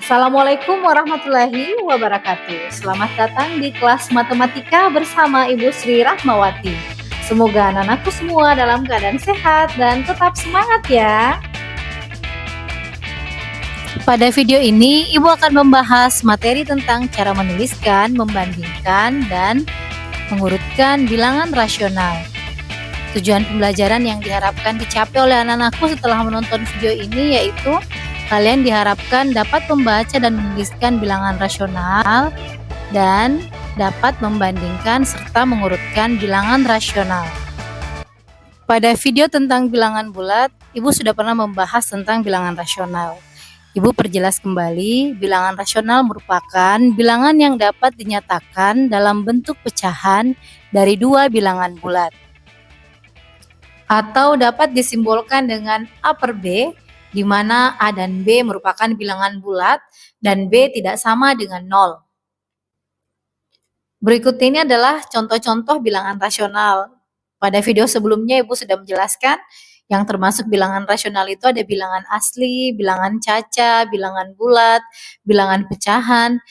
Assalamualaikum warahmatullahi wabarakatuh. Selamat datang di kelas matematika bersama Ibu Sri Rahmawati. Semoga anak-anakku semua dalam keadaan sehat dan tetap semangat ya. Pada video ini, Ibu akan membahas materi tentang cara menuliskan, membandingkan, dan mengurutkan bilangan rasional. Tujuan pembelajaran yang diharapkan dicapai oleh anak-anakku setelah menonton video ini yaitu kalian diharapkan dapat membaca dan menuliskan bilangan rasional dan dapat membandingkan serta mengurutkan bilangan rasional. Pada video tentang bilangan bulat, Ibu sudah pernah membahas tentang bilangan rasional. Ibu perjelas kembali, bilangan rasional merupakan bilangan yang dapat dinyatakan dalam bentuk pecahan dari dua bilangan bulat, atau dapat disimbolkan dengan A per B, di mana A dan B merupakan bilangan bulat dan B tidak sama dengan 0. Berikut ini adalah contoh-contoh bilangan rasional. Pada video sebelumnya Ibu sudah menjelaskan yang termasuk bilangan rasional itu ada bilangan asli, bilangan caca, bilangan bulat, bilangan pecahan,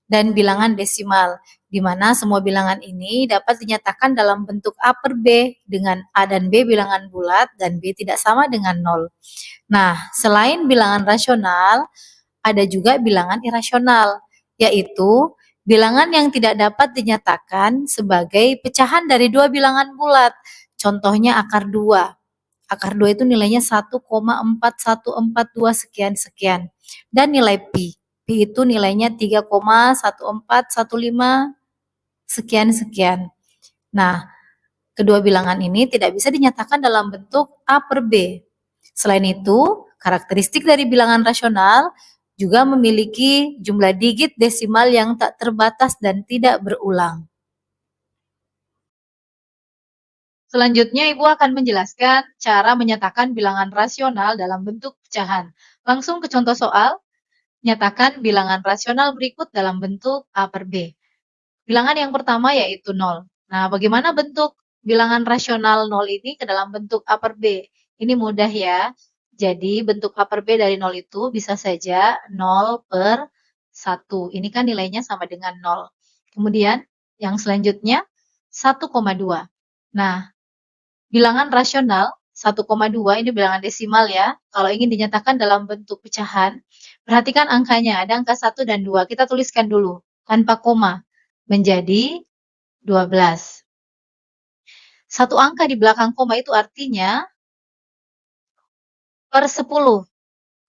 dan bilangan desimal, di mana semua bilangan ini dapat dinyatakan dalam bentuk A per B dengan A dan B bilangan bulat dan B tidak sama dengan 0. Nah, selain bilangan rasional, ada juga bilangan irasional, yaitu bilangan yang tidak dapat dinyatakan sebagai pecahan dari dua bilangan bulat. Contohnya akar 2. Akar 2 itu nilainya 1,4142 sekian-sekian. Dan nilai Pi. Pi itu nilainya 3,1415 sekian-sekian. Nah, kedua bilangan ini tidak bisa dinyatakan dalam bentuk A per B. Selain itu, karakteristik dari bilangan rasional juga memiliki jumlah digit desimal yang tak terbatas dan tidak berulang. Selanjutnya, Ibu akan menjelaskan cara menyatakan bilangan rasional dalam bentuk pecahan. Langsung ke contoh soal. Nyatakan bilangan rasional berikut dalam bentuk A per B. Bilangan yang pertama yaitu 0. Nah, bagaimana bentuk bilangan rasional 0 ini ke dalam bentuk A per B? Ini mudah ya. Jadi, bentuk A per B dari 0 itu bisa saja 0 per 1. Ini kan nilainya sama dengan 0. Kemudian, yang selanjutnya 1,2. Nah, bilangan rasional 1,2 ini bilangan desimal ya. Kalau ingin dinyatakan dalam bentuk pecahan, perhatikan angkanya, ada angka 1 dan 2. Kita tuliskan dulu tanpa koma menjadi 12. Satu angka di belakang koma itu artinya per 10.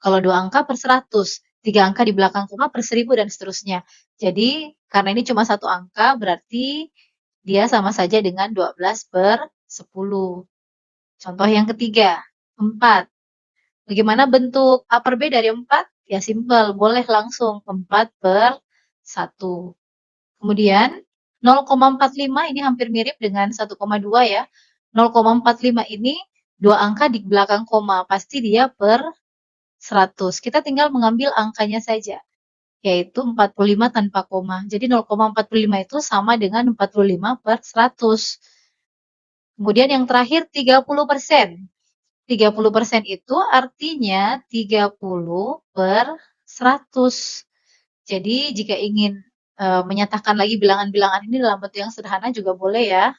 Kalau dua angka per 100. Tiga angka di belakang koma per 1000 dan seterusnya. Jadi karena ini cuma satu angka berarti dia sama saja dengan 12 per 10. Contoh yang ketiga, 4. Bagaimana bentuk A per B dari 4? Ya simpel, boleh langsung 4 per 1. Kemudian 0,45 ini hampir mirip dengan 1,2 ya. 0,45 ini dua angka di belakang koma, pasti dia per 100. Kita tinggal mengambil angkanya saja, yaitu 45 tanpa koma. Jadi 0,45 itu sama dengan 45 per 100. Kemudian yang terakhir 30%. 30% itu artinya 30 per 100. Jadi jika ingin menyatakan lagi bilangan-bilangan ini dalam bentuk yang sederhana juga boleh ya.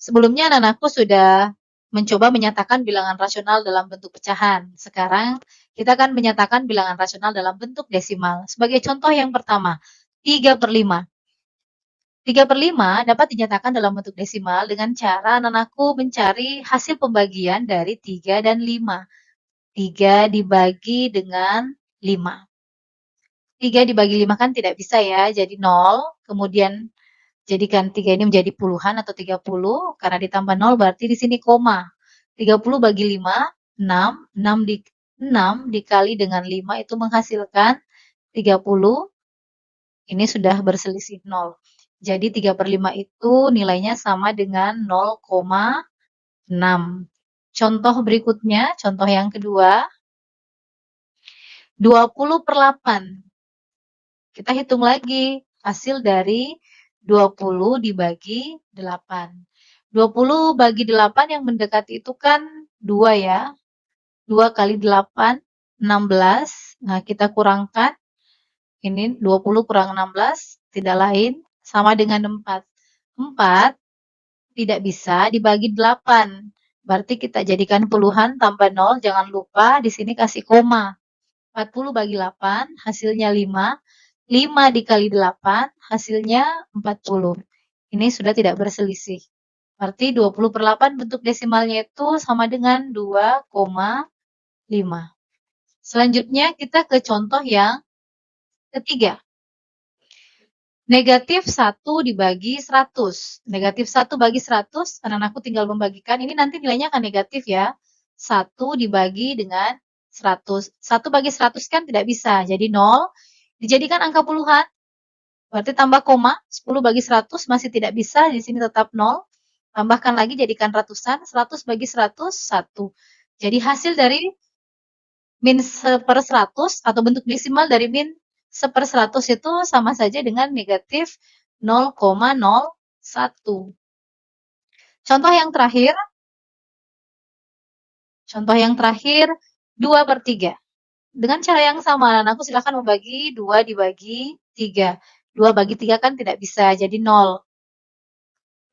Sebelumnya anak-anakku sudah mencoba menyatakan bilangan rasional dalam bentuk pecahan. Sekarang kita akan menyatakan bilangan rasional dalam bentuk desimal. Sebagai contoh yang pertama, 3 per 5. 3 per 5 dapat dinyatakan dalam bentuk desimal dengan cara anak-anakku mencari hasil pembagian dari 3 dan 5. 3 dibagi dengan 5. 3 dibagi 5 kan tidak bisa ya, jadi 0. Kemudian jadikan 3 ini menjadi puluhan atau 30, karena ditambah 0 berarti di sini koma. 30 bagi 5, 6. 6 dikali dengan 5 itu menghasilkan 30. Ini sudah berselisih 0. Jadi 3 per 5 itu nilainya sama dengan 0,6. Contoh berikutnya, contoh yang kedua, 20 per 8. Kita hitung lagi hasil dari 20 dibagi 8. 20 bagi 8 yang mendekati itu kan 2 ya. 2 kali 8, 16. Nah, kita kurangkan. Ini 20 kurang 16, tidak lain sama dengan 4. 4 tidak bisa dibagi 8. Berarti kita jadikan puluhan tambah 0, jangan lupa di sini kasih koma. 40 bagi 8, hasilnya 5. 5 dikali 8, hasilnya 40. Ini sudah tidak berselisih. Berarti 20/8 bentuk desimalnya itu sama dengan 2,5. Selanjutnya kita ke contoh yang ketiga. Negatif 1 dibagi 100. Negatif 1 bagi 100, anak-anakku tinggal membagikan. Ini nanti nilainya akan negatif ya. 1 dibagi dengan 100. 1 bagi 100 kan tidak bisa, jadi 0. Dijadikan angka puluhan, berarti tambah koma. 10 bagi 100 masih tidak bisa, di sini tetap 0. Tambahkan lagi, jadikan ratusan. 100 bagi 100, 1. Jadi hasil dari min 1/100 atau bentuk desimal dari min 1/100 itu sama saja dengan negatif 0,01. Contoh yang terakhir, 2/3. Dengan cara yang sama, anakku silakan membagi 2 dibagi 3. 2 bagi 3 kan tidak bisa, jadi 0.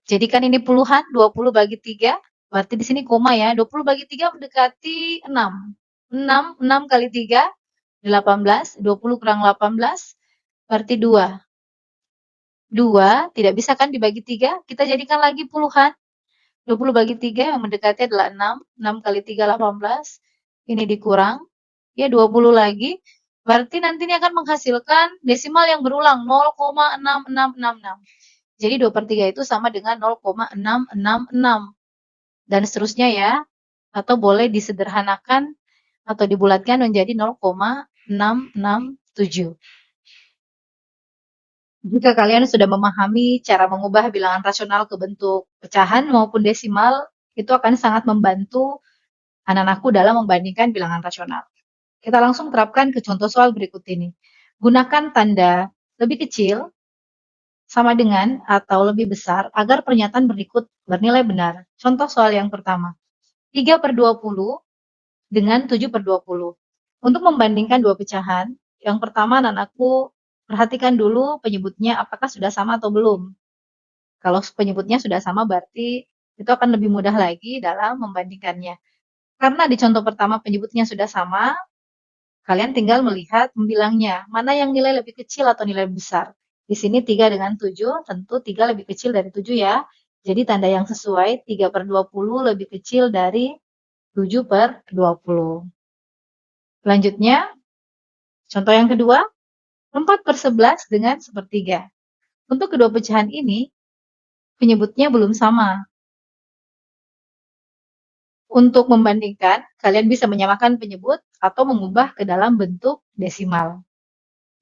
Jadikan ini puluhan, 20 bagi 3, berarti di sini koma ya. 20 bagi 3 mendekati 6. 6 kali 3, 18. 20 kurang 18, berarti 2. 2 tidak bisa kan dibagi 3, kita jadikan lagi puluhan. 20 bagi 3 yang mendekati adalah 6. 6 kali 3, 18. Ini dikurang, ya 20 lagi. Berarti nanti ini akan menghasilkan desimal yang berulang, 0,6666. Jadi 2/3 itu sama dengan 0,666. Dan seterusnya ya. Atau boleh disederhanakan atau dibulatkan menjadi 0,667. Jika kalian sudah memahami cara mengubah bilangan rasional ke bentuk pecahan maupun desimal, itu akan sangat membantu anak-anakku dalam membandingkan bilangan rasional. Kita langsung terapkan ke contoh soal berikut ini. Gunakan tanda lebih kecil sama dengan atau lebih besar agar pernyataan berikut bernilai benar. Contoh soal yang pertama. 3/20 dengan 7/20. Untuk membandingkan dua pecahan, yang pertama anakku perhatikan dulu penyebutnya apakah sudah sama atau belum. Kalau penyebutnya sudah sama berarti itu akan lebih mudah lagi dalam membandingkannya. Karena di contoh pertama penyebutnya sudah sama, kalian tinggal melihat membilangnya, mana yang nilai lebih kecil atau nilai besar. Di sini 3 dengan 7, tentu 3 lebih kecil dari 7 ya. Jadi tanda yang sesuai 3/20 lebih kecil dari 7/20. Selanjutnya, contoh yang kedua, 4/11 dengan 1/3. Untuk kedua pecahan ini, penyebutnya belum sama. Untuk membandingkan, kalian bisa menyamakan penyebut atau mengubah ke dalam bentuk desimal.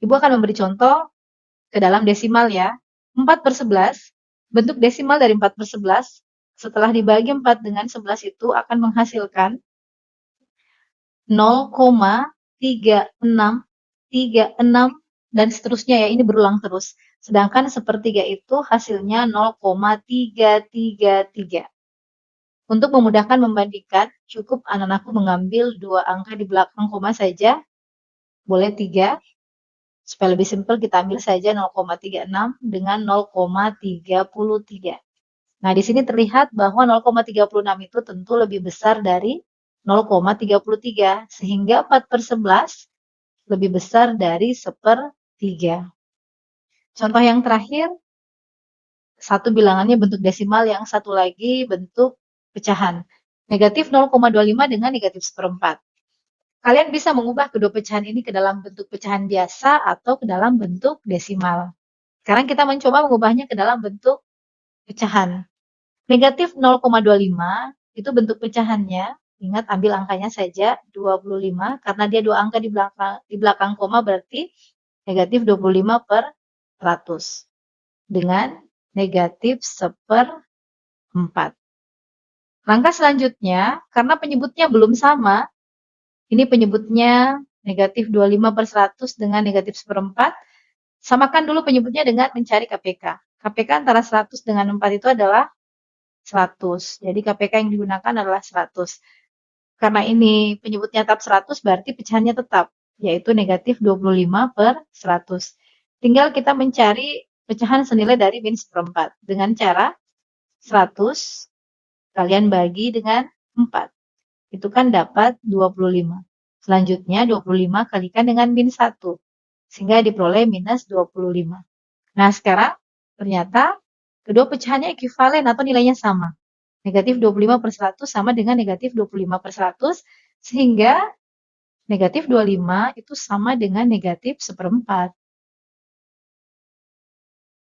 Ibu akan memberi contoh ke dalam desimal ya. 4/11, bentuk desimal dari 4/11, setelah dibagi 4 dengan 11 itu akan menghasilkan 0,3636 dan seterusnya ya, ini berulang terus. Sedangkan 1/3 itu hasilnya 0,333. Untuk memudahkan membandingkan, cukup anak-anakku mengambil dua angka di belakang koma saja, boleh 3. Supaya lebih simpel kita ambil saja 0,36 dengan 0,33. Nah, di sini terlihat bahwa 0,36 itu tentu lebih besar dari 0,33, sehingga 4/11 lebih besar dari 1/3. Contoh yang terakhir, satu bilangannya bentuk desimal, yang satu lagi bentuk pecahan. Negatif 0,25 dengan negatif 1/4. Kalian bisa mengubah kedua pecahan ini ke dalam bentuk pecahan biasa atau ke dalam bentuk desimal. Sekarang kita mencoba mengubahnya ke dalam bentuk pecahan. Negatif 0,25 itu bentuk pecahannya. Ingat, ambil angkanya saja 25 karena dia dua angka di belakang koma, berarti negatif 25/100 dengan negatif 1/4. Langkah selanjutnya, karena penyebutnya belum sama, ini penyebutnya negatif 25/100 dengan negatif 1/4. Samakan dulu penyebutnya dengan mencari KPK. KPK antara 100 dengan 4 itu adalah 100. Jadi KPK yang digunakan adalah 100. Karena ini penyebut nyata 100 berarti pecahannya tetap, yaitu negatif 25/100. Tinggal kita mencari pecahan senilai dari min seperempat dengan cara 100 kalian bagi dengan 4. Itu kan dapat 25. Selanjutnya 25 kalikan dengan min 1, sehingga diperoleh minus 25. Nah, sekarang ternyata kedua pecahannya ekuivalen atau nilainya sama. Negatif 25/100 sama dengan negatif 25/100, sehingga negatif 25 itu sama dengan negatif seperempat.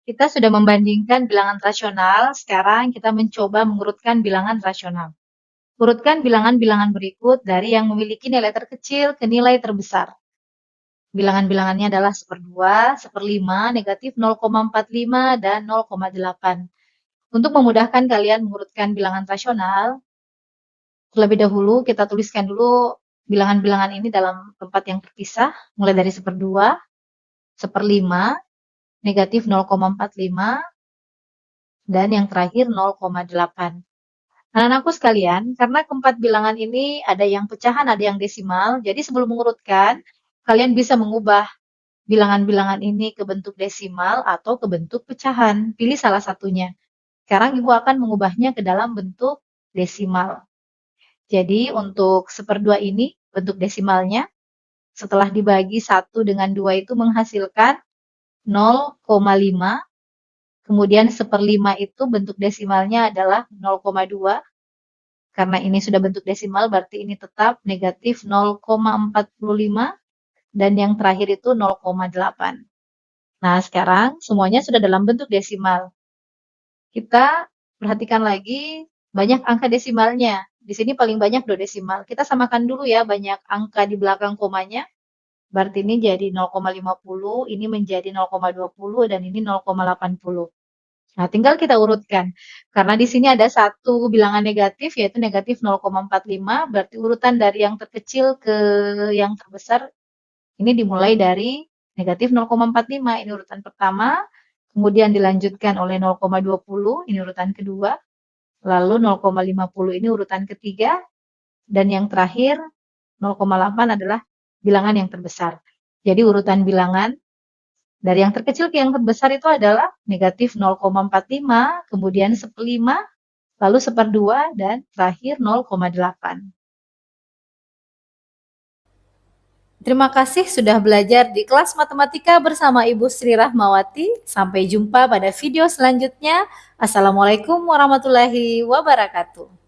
Kita sudah membandingkan bilangan rasional, sekarang kita mencoba mengurutkan bilangan rasional. Urutkan bilangan-bilangan berikut dari yang memiliki nilai terkecil ke nilai terbesar. Bilangan-bilangannya adalah 1/2, 1/5, negatif 0,45, dan 0,8. Untuk memudahkan kalian mengurutkan bilangan rasional, terlebih dahulu kita tuliskan dulu bilangan-bilangan ini dalam tempat yang terpisah, mulai dari 1/2, 1/5, negatif 0,45, dan yang terakhir 0,8. Anak-anakku sekalian, karena keempat bilangan ini ada yang pecahan, ada yang desimal, jadi sebelum mengurutkan, kalian bisa mengubah bilangan-bilangan ini ke bentuk desimal atau ke bentuk pecahan. Pilih salah satunya. Sekarang Ibu akan mengubahnya ke dalam bentuk desimal. Jadi untuk 1/2 ini, bentuk desimalnya, setelah dibagi 1 dengan 2 itu menghasilkan 0,5. Kemudian 1/5 itu bentuk desimalnya adalah 0,2. Karena ini sudah bentuk desimal, berarti ini tetap negatif 0,45, dan yang terakhir itu 0,8. Nah, sekarang semuanya sudah dalam bentuk desimal. Kita perhatikan lagi banyak angka desimalnya. Di sini paling banyak 2 desimal. Kita samakan dulu ya banyak angka di belakang komanya. Berarti ini jadi 0,50, ini menjadi 0,20, dan ini 0,80. Nah, tinggal kita urutkan. Karena di sini ada satu bilangan negatif, yaitu negatif 0,45, berarti urutan dari yang terkecil ke yang terbesar, ini dimulai dari negatif 0,45, ini urutan pertama, kemudian dilanjutkan oleh 0,20, ini urutan kedua, lalu 0,50 ini urutan ketiga, dan yang terakhir 0,8 adalah bilangan yang terbesar. Jadi urutan bilangan dari yang terkecil ke yang terbesar itu adalah negatif 0,45, kemudian 1/5, lalu 1/2, dan terakhir 0,8. Terima kasih sudah belajar di kelas matematika bersama Ibu Sri Rahmawati. Sampai jumpa pada video selanjutnya. Assalamualaikum warahmatullahi wabarakatuh.